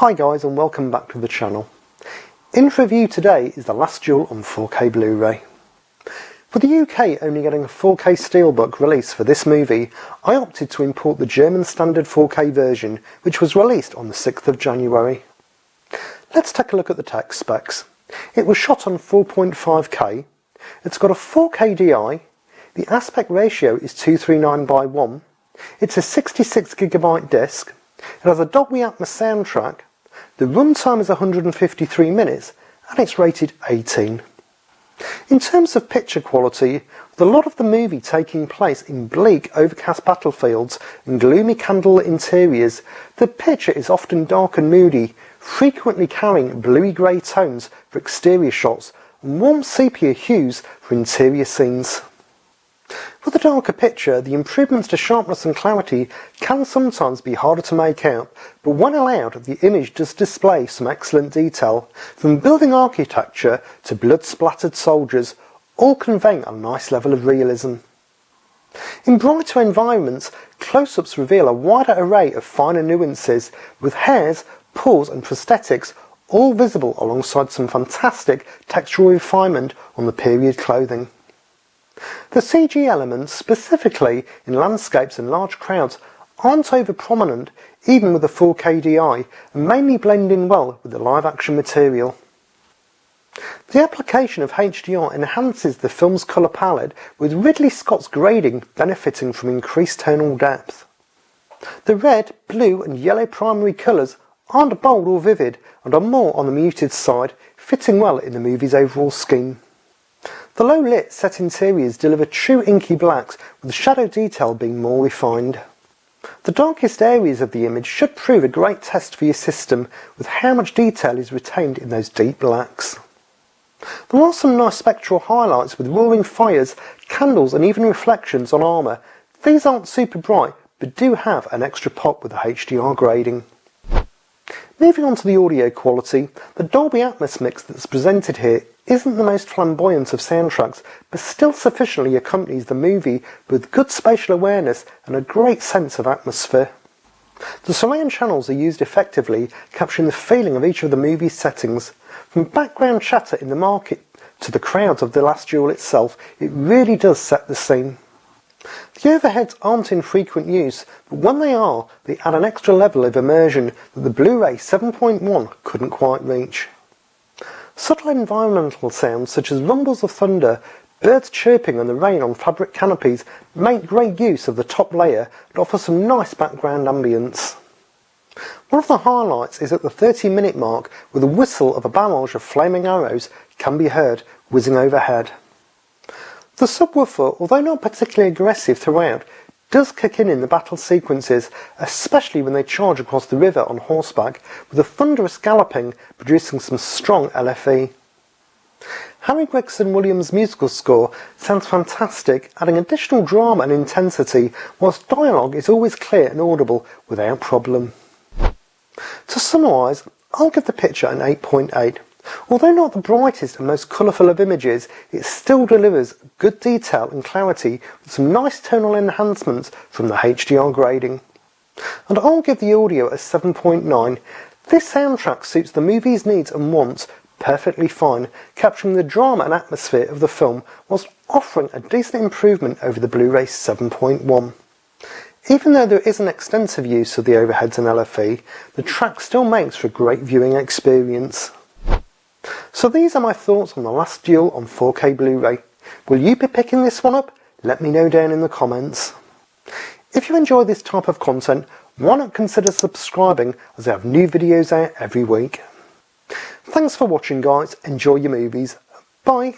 Hi guys, and welcome back to the channel. In review today is The Last Duel on 4K Blu-ray. With the UK only getting a 4K Steelbook release for this movie, I opted to import the German standard 4K version, which was released on the 6th of January. Let's take a look at the tech specs. It was shot on 4.5K, it's got a 4K DI, the aspect ratio is 239:1, it's a 66GB disc, it has a Dolby Atmos soundtrack, the runtime is 153 minutes and it's rated 18. In terms of picture quality, with a lot of the movie taking place in bleak, overcast battlefields and gloomy candlelit interiors, the picture is often dark and moody, frequently carrying bluey-grey tones for exterior shots and warm sepia hues for interior scenes. With a darker picture, the improvements to sharpness and clarity can sometimes be harder to make out, but when allowed, the image does display some excellent detail, from building architecture to blood-splattered soldiers, all conveying a nice level of realism. In brighter environments, close-ups reveal a wider array of finer nuances, with hairs, paws and prosthetics all visible alongside some fantastic textural refinement on the period clothing. The CG elements, specifically in landscapes and large crowds, aren't over prominent even with the 4K DI and mainly blend in well with the live action material. The application of HDR enhances the film's colour palette, with Ridley Scott's grading benefiting from increased tonal depth. The red, blue and yellow primary colours aren't bold or vivid and are more on the muted side, fitting well in the movie's overall scheme. The low-lit set interiors deliver true inky blacks, with the shadow detail being more refined. The darkest areas of the image should prove a great test for your system, with how much detail is retained in those deep blacks. There are some nice spectral highlights with roaring fires, candles and even reflections on armour. These aren't super bright, but do have an extra pop with the HDR grading. Moving on to the audio quality, the Dolby Atmos mix that's presented here isn't the most flamboyant of soundtracks, but still sufficiently accompanies the movie with good spatial awareness and a great sense of atmosphere. The surround channels are used effectively, capturing the feeling of each of the movie's settings. From background chatter in the market to the crowds of The Last Duel itself, it really does set the scene. The overheads aren't in frequent use, but when they are, they add an extra level of immersion that the Blu-ray 7.1 couldn't quite reach. Subtle environmental sounds such as rumbles of thunder, birds chirping and the rain on fabric canopies make great use of the top layer and offer some nice background ambience. One of the highlights is at the 30-minute mark, where the whistle of a barrage of flaming arrows can be heard whizzing overhead. The subwoofer, although not particularly aggressive throughout, does kick in the battle sequences, especially when they charge across the river on horseback, with a thunderous galloping producing some strong LFE. Harry Gregson Williams' musical score sounds fantastic, adding additional drama and intensity, whilst dialogue is always clear and audible without problem. To summarise, I'll give the picture an 8.8. Although not the brightest and most colourful of images, it still delivers good detail and clarity with some nice tonal enhancements from the HDR grading. And I'll give the audio a 7.9. This soundtrack suits the movie's needs and wants perfectly fine, capturing the drama and atmosphere of the film whilst offering a decent improvement over the Blu-ray 7.1. Even though there isn't extensive use of the overheads and LFE, the track still makes for a great viewing experience. So these are my thoughts on The Last Duel on 4K Blu-ray. Will you be picking this one up? Let me know down in the comments. If you enjoy this type of content, why not consider subscribing, as I have new videos out every week. Thanks for watching guys, enjoy your movies, bye!